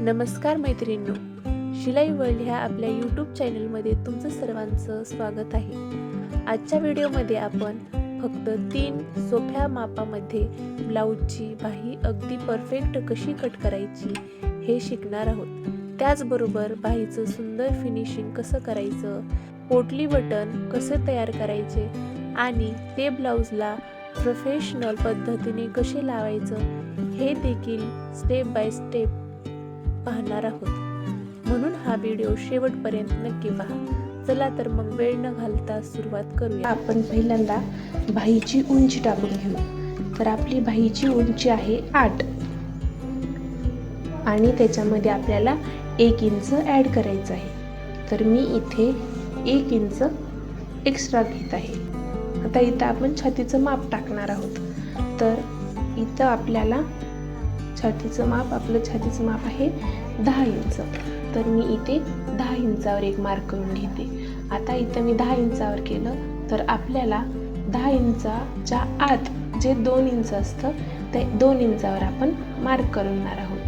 नमस्कार मैत्रिणींनो, शिलाई वर्ल्ड ह्या आपल्या यूट्यूब चॅनलमध्ये तुमचं सर्वांचं स्वागत आहे। आजच्या व्हिडिओमध्ये आपण फक्त 3 सोप्या मापामध्ये ब्लाऊजची बाही अगदी परफेक्ट कशी कट करायची हे शिकणार आहोत। त्याचबरोबर बाहीचं सुंदर फिनिशिंग कसं करायचं, पोटली बटन कसे तयार करायचे आणि ते ब्लाऊजला प्रोफेशनल पद्धतीने कसे लावायचं हे देखील स्टेप बाय स्टेप पाहणार आहोत। म्हणून हा व्हिडिओ शेवटपर्यंत नक्की पहा। चला तर मग वेळ न घालता सुरुवात करूया। आपण पहिल्यांदा बाहीची उंची टाकून घेऊ। तर आपली बाहीची उंची आहे 8 आणि त्याच्यामध्ये आपल्याला 1 इंच ॲड करायचं आहे। तर मी इथे 1 इंच एक्स्ट्रा घेत आहे। आता इथं आपण छातीचं माप टाकणार आहोत। तर इथं आपल्याला छातीचं माप आहे 10 इंच। तर मी इथे 10 इंचावर एक मार्क करून घेते। आता इथं मी 10 इंचावर केलं तर आपल्याला 10 इंचाच्या आत जे 2 इंच असतं ते 2 इंचावर आपण मार्क करणार आहोत।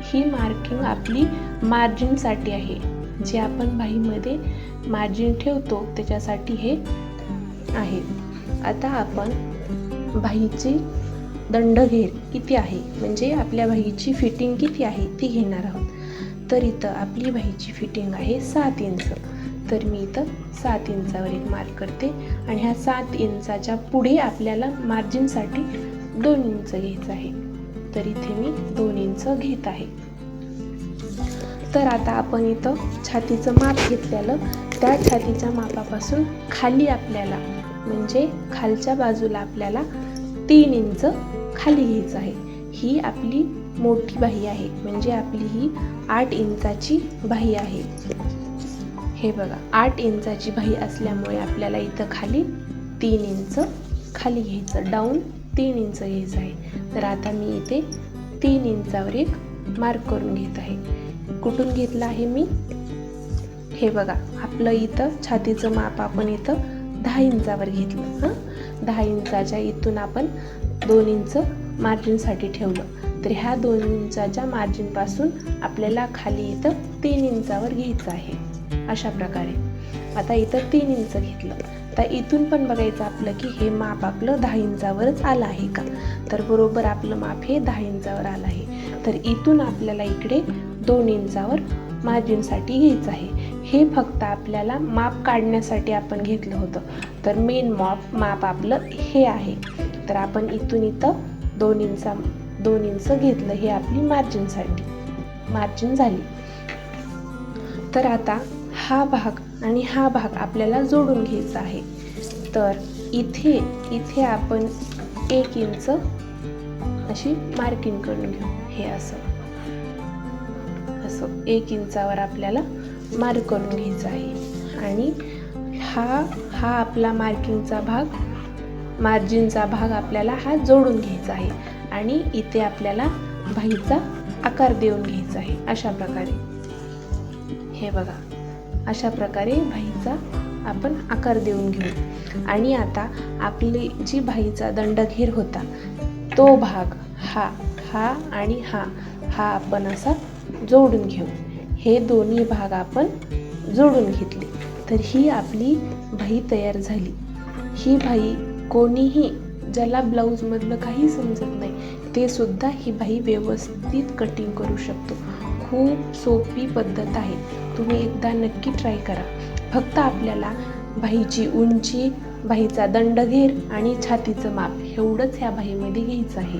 ही मार्किंग आपली मार्जिनसाठी आहे, जे आपण बाहीमध्ये मार्जिन ठेवतो त्याच्यासाठी हे आहे। आता आपण बाहीची दंडघेर किती आहे, म्हणजे आपल्या बाहीची फिटिंग किती आहे ती घेणार आहोत। तर इथं आपली बाहीची फिटिंग आहे 7 इंच। तर मी इथं 7 इंचावर एक मार्क करते आणि ह्या 7 इंचाच्या पुढे आपल्याला मार्जिनसाठी 2 इंच घ्यायचं आहे। तर इथे मी 2 इंच घेत आहे। तर आता आपण इथं छातीचं माप घेतलेलं, त्या छातीच्या मापापासून खाली आपल्याला म्हणजे खालच्या बाजूला आपल्याला 3 इंच खाली घ्यायचं आहे। ही आपली मोठी बाही आहे, म्हणजे आपली ही 8 इंचाची बाही आहे। हे बघा, 8 इंचाची बाही असल्यामुळे आपल्याला इथं खाली 3 इंच खाली घ्यायचं, डाऊन 3 इंच घ्यायचं आहे। तर आता मी इथे 3 इंचावर एक मार्क करून घेत आहे। कुठून घेतलं आहे मी, हे बघा, आपलं इथं छातीचं माप आपण इथं 10 इंचावर घेतलं। 10 इंचाच्या इथून आपण 2 इंच मार्जिनसाठी ठेवलं। तर ह्या 2 इंचाच्या मार्जिनपासून आपल्याला खाली इथं 3 इंचावर घ्यायचं आहे। अशा प्रकारे आता इथं 3 इंच घेतलं। आता इथून पण बघायचं आपलं की हे माप आपलं 10 इंचावरच आलं आहे का। तर बरोबर आपलं माप हे 10 इंचावर आलं आहे। तर इथून आपल्याला इकडे 2 इंचावर मार्जिनसाठी घ्यायचं आहे। हे फक्त आपल्याला माप काढण्यासाठी आपण घेतलं होतं। तर मेन माप आपलं हे आहे। तर आपण इथून इथं 2 इंच घेतलं, हे आपली मार्जिन झाली। तर आता हा भाग आणि हा भाग आपल्याला जोडून घ्यायचा आहे। तर इथे आपण 1 इंच अशी मार्किंग करून घेऊ। हे असं 1 इंचावर आपल्याला मार्क करून घ्यायचा आहे। आणि हा आपला मार्जिनचा भाग आपल्याला हा जोडून घ्यायचा आहे आणि इथे आपल्याला बाहीचा आकार देऊन घ्यायचा आहे। अशा प्रकारे हे बघा, अशा प्रकारे बाहीचा आपण आकार देऊन घेऊ। आणि आता आपली जी बाहीचा दंडघेर होता तो भाग हा आणि हा आपण असा जोडून घेऊ। हे दोन्ही भाग आपण जोडून घेतले तर ही आपली बाही तयार झाली। ही बाही कोणीही, ज्याला ब्लाऊजमधलं काही समजत नाही ते सुद्धा ही बाही व्यवस्थित कटिंग करू शकतो। खूप सोपी पद्धत आहे, तुम्ही एकदा नक्की ट्राय करा। फक्त आपल्याला बाहीची उंची, बाहीचा दंडघेर आणि छातीचं माप एवढंच ह्या बाहीमध्ये घ्यायचं आहे।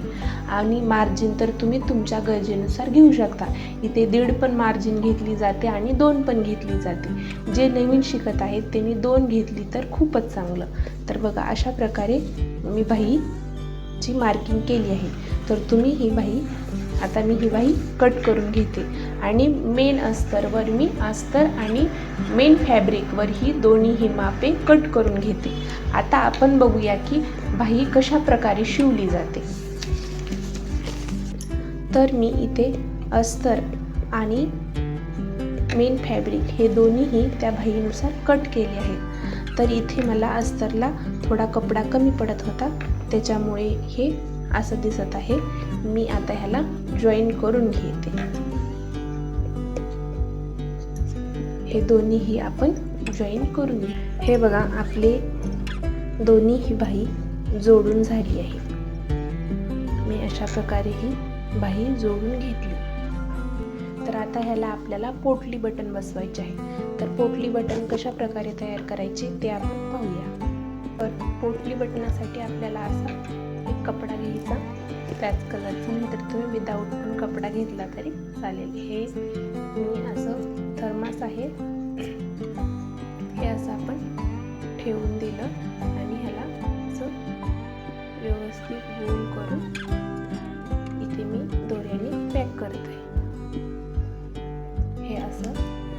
आणि मार्जिन तर तुम्ही तुमच्या गरजेनुसार घेऊ शकता। इथे 1.5 पण मार्जिन घेतली जाते आणि 2 पण घेतली जाते। जे नवीन शिकत आहेत त्यांनी 2 घेतली तर खूपच चांगलं। तर बघा, अशा प्रकारे मी बाहीची मार्किंग केली आहे। तर तुम्ही ही बाही कट करून घेते आणि मेन अस्तरवर मी अस्तर आणि मेन फॅब्रिकवर ही दोन्ही मापे कट करून घेते। आता आपण बघूया की बाही कशा प्रकारे शिवली जाते। तर मी इथे अस्तर आणि मेन फॅब्रिक हे दोन्हीही त्या बाहीनुसार कट केले आहेत। तर इथे मला अस्तरला थोडा कपडा कमी पडत होता, त्याच्यामुळे हे असं दिसत आहे। मी आता ह्याला जॉईन करून घेते। हे दोन्हीही आपण जॉईन करून घेऊ. हे बघा आपले दोन्हीही बाही जोडून झाली आहे. मी अशा प्रकारे ही बाही जोडून घेतली. तर आता ह्याला आपल्याला पोटली बटन बसवायचे आहे. तर पोटली बटन कशा प्रकारे तयार करायचे ते आपण पाहूया. तर पोटली बटनासाठी आपल्याला असा एक कपडा घ्यायचा, त्याच कलरचा, नंतर तुम्ही विदाऊट पण कपडा घेतला तरी चालेल. हे मी असं थर्मास आहे, हे असं आपण ठेवून दिलं आणि ह्याला असं व्यवस्थित गोल करून इथे मी दोऱ्याने पॅक करत आहे. हे असं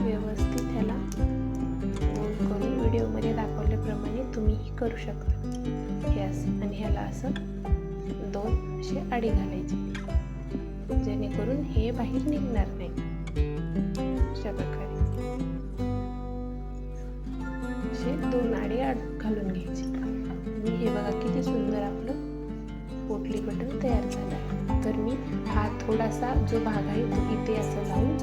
व्यवस्थित ह्याला गोल करून व्हिडिओमध्ये दाखवल्याप्रमाणे तुम्हीही करू शकता. हे असं आणि ह्याला असं दोन असे आडी घालायचे, जेणेकरून हे बाहेर निघणार नाही. अशा प्रकारे असे दोन आडी घालून घ्यायचे. आणि हे बघा किती सुंदर आपलं पोटली बटन तयार झालं आहे. तर मी हा थोडासा जो भाग आहे तो इथे असं लावून,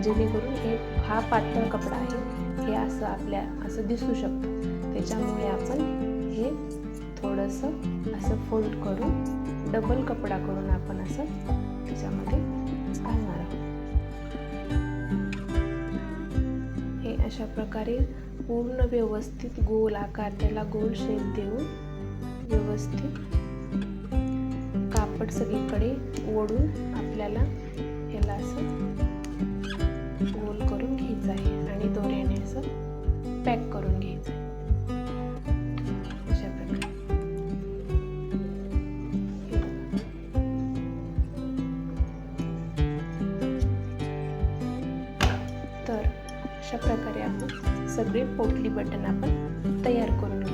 जेणेकरून हा पातळ कपडा आहे, हे असं आपल्या असं दिसू शकतं. त्याच्यामुळे आपण हे थोडंसं असं फोल्ड करून डबल कपडा करून आपण असं त्याच्यामध्ये घालणार आहोत. हे अशा प्रकारे पूर्ण व्यवस्थित गोल आकार, त्याला गोल शेप देऊन व्यवस्थित कापड सगळीकडे ओढून आपल्याला ह्याला असं गोल करून घ्यायचं आहे आणि दोऱ्याने असं पॅक करून घ्यायचं आहे. अशा प्रकारे तर अशा प्रकारे आपण सगळे पोटली बटन आपण तयार करून घेऊ.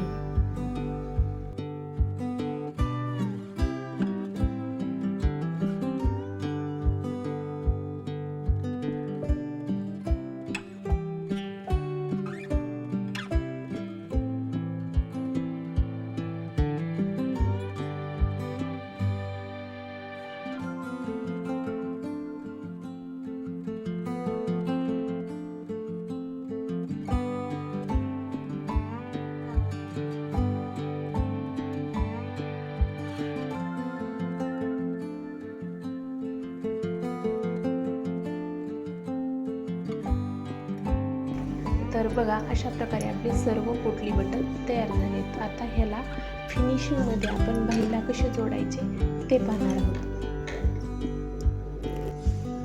तर बघा अशा प्रकारे आपले सर्व पोटली बटन तयार झालेत. आता ह्याला फिनिशिंगमध्ये आपण बाहीला कसे जोडायचे ते पाहणार आहोत.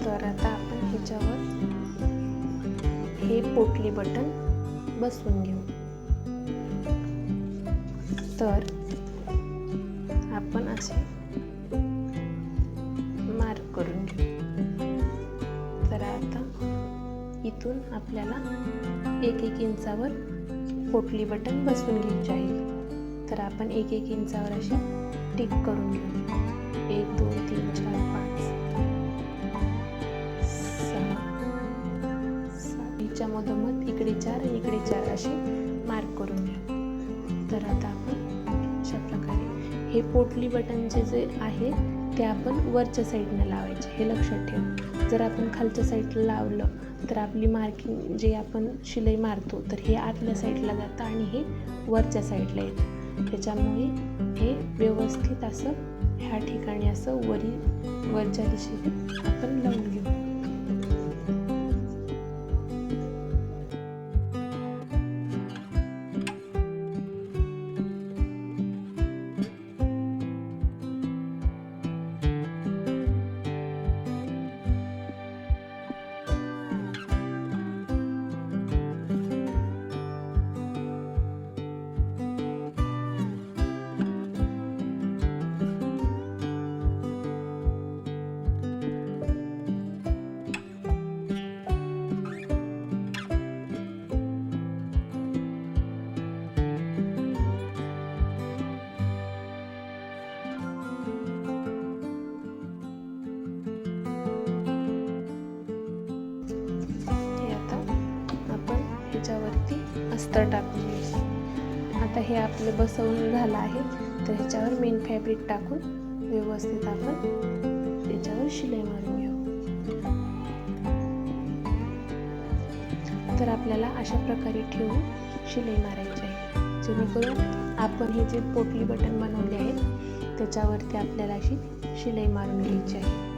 तर आता आपण ह्याच्यावर हे पोटली बटन बसवून घेऊ. तर आपण असे मार्क करून घेऊ. तर आता इथून आपल्याला 1-1 इंचावर पोटली बटन बसवून घ्यायचे आहे. तर आपण 1-1 इंचावर अशी टिक करून घेऊ. 1 2 3 4 5 6 7 च्या मधोमध इकडे 4 आणि इकडे 4 असे मार्क करून घेऊ. तर आता आपण अशा प्रकारे हे पोटली बटनचे जे आहे ते आपण वरच्या साईडने लावायचे, हे लक्षात ठेवा. जर आपण खालच्या साईडला लावलं तर आपली मार्किंग जे आपण शिलाई मारतो तर हे आतल्या साईडला जातं आणि हे वरच्या साईडला येतं. त्याच्यामुळे हे व्यवस्थित असं ह्या ठिकाणी असं वरच्या दिशेने आपण लावून घेऊ. ह्याच्यावरती अस्तर टाकून घ्यायचं. आता हे आपलं बसवून झालं आहे. तर ह्याच्यावर मेन फॅब्रिक टाकून व्यवस्थित आपण त्याच्यावर शिलाई मारून घेऊ. तर आपल्याला अशा प्रकारे ठेवून शिलाई मारायची आहे, जेणेकरून आपण हे जे पोटली बटन बनवले आहेत त्याच्यावरती आपल्याला अशी शिलाई मारून घ्यायची आहे.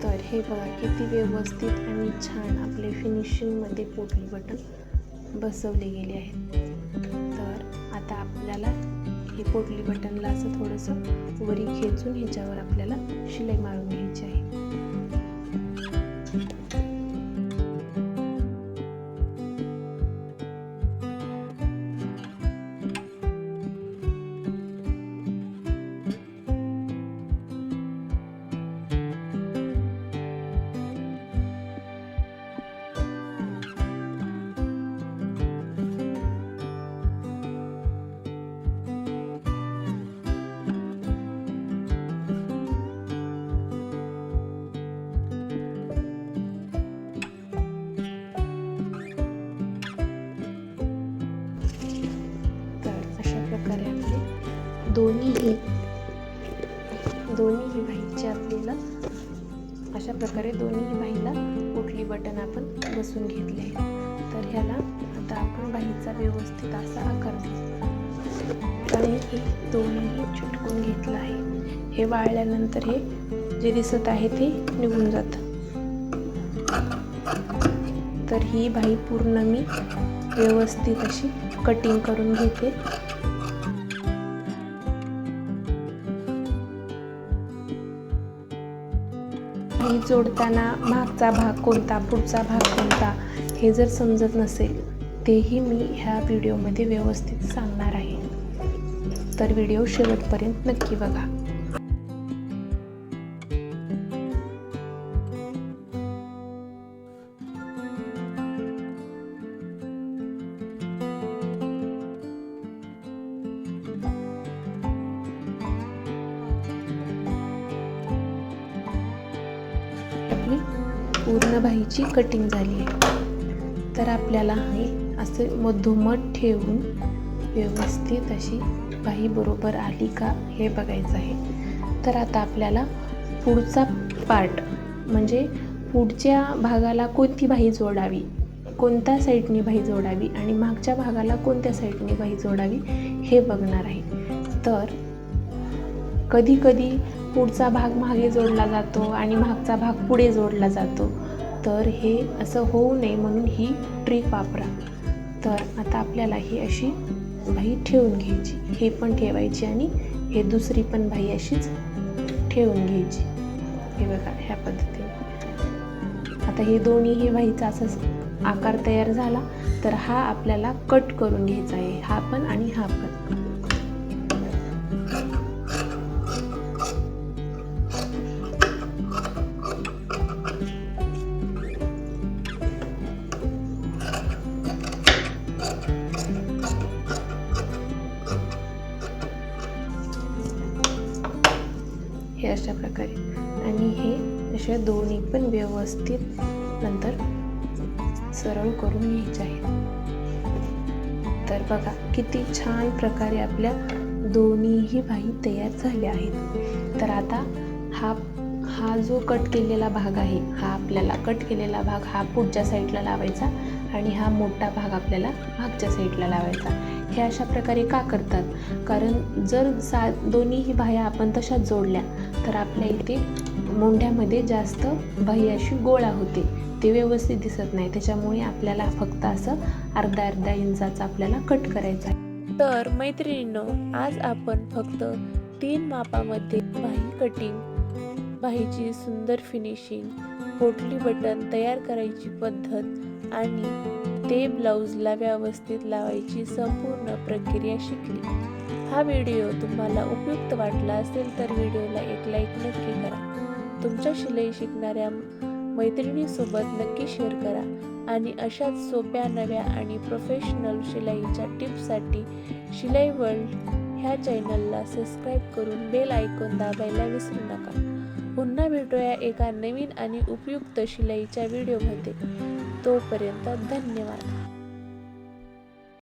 तर हे बघा किती व्यवस्थित आणि छान आपले फिनिशिंगमध्ये पोटली बटन बसवले गेले आहेत. तर आता आपल्याला हे पोटली बटनला असं थोडंसं वरी खेचून ह्याच्यावर आपल्याला शिलाई मारून घ्यायची आहे. दोन्हीही बाहीचे आपल्याला अशा प्रकारे दोन्ही बाहीला पोटली बटन आपण बसून घेतले आहे. तर ह्याला आता आपण बाहीचा व्यवस्थित असा आकार देऊ आणि हे दोन्हीही चिटकून घेतलं आहे. हे वाळल्यानंतर हे जे दिसत आहे ते निघून जातं. तर ही बाही पूर्ण मी व्यवस्थित अशी कटिंग करून घेते. बाही जोडताना मागचा भाग कोणता, पुढचा भाग कोणता हे जर समजत नसेल तेही मी ह्या व्हिडिओमध्ये व्यवस्थित सांगणार आहे. तर व्हिडिओ शेवटपर्यंत नक्की बघा. पूर्ण बाहीची कटिंग झाली आहे. तर आपल्याला हे असे मधोमध ठेवून व्यवस्थित अशी बाही बरोबर आली का हे बघायचं आहे. तर आता आपल्याला पुढचा पार्ट म्हणजे पुढच्या भागाला कोणती बाही जोडावी, कोणत्या साईडनी बाही जोडावी आणि मागच्या भागाला कोणत्या साईडनी बाही जोडावी हे बघणार आहे. तर कधी कधी पुढचा भाग मागे जोडला जातो आणि मागचा भाग पुढे जोडला जातो. तर हे असं होऊ नये म्हणून ही ट्रिक वापरा. तर आता आपल्याला ही अशी बाही ठेवून घ्यायची, हे पण ठेवायची आणि हे दुसरी पण बाही अशीच ठेवून घ्यायची. हे बघा ह्या पद्धतीने. आता हे दोन्ही बाहीचा असा आकार तयार झाला. तर हा आपल्याला कट करून घ्यायचा आहे, हा पण आणि हा पण. हे अशा प्रकारे आणि हे अशा दोन्ही पण व्यवस्थित नंतर सरळ करून घ्यायचे आहे. तर बघा किती छान प्रकारे आपल्या दोन्हीही बाही तयार झाल्या आहेत. तर आता हा जो कट केलेला भाग आहे, हा आपल्याला कट केलेला भाग हा पुढच्या साईडला लावायचा आणि हा मोठा भाग आपल्याला मागच्या साईडला लावायचा. हे अशा प्रकारे का करतात? कारण जर दोन्हीही बाह्या आपण तशाच जोडल्या तर आपल्या इथे मोंढ्यामध्ये जास्त बाही अशी गोळा होते, ते व्यवस्थित दिसत नाही. त्याच्यामुळे आपल्याला फक्त असं अर्धा इंचाचा आपल्याला कट करायचा आहे. तर मैत्रिणींनो, आज आपण फक्त 3 मापामध्ये बाही कटिंग, बाहीची सुंदर फिनिशिंग, पोटली बटन तयार करायची पद्धत आणि ते ब्लाऊजला व्यवस्थित लावायची संपूर्ण प्रक्रिया शिकली. हा व्हिडिओ तुम्हाला उपयुक्त वाटला असेल तर व्हिडिओला एक लाईक नक्की करा. तुमच्या शिलाई शिकणाऱ्या मैत्रिणीसोबत नक्की शेअर करा आणि अशाच सोप्या, नव्या आणि प्रोफेशनल शिलाईच्या टिप्ससाठी शिलाई वर्ल्ड ह्या चॅनलला सबस्क्राईब करून बेल आयकॉन दाबायला विसरू नका. पुन्हा भेटूया एका नवीन आणि उपयुक्त शिलाईच्या व्हिडिओमध्ये. तोपर्यंत धन्यवाद.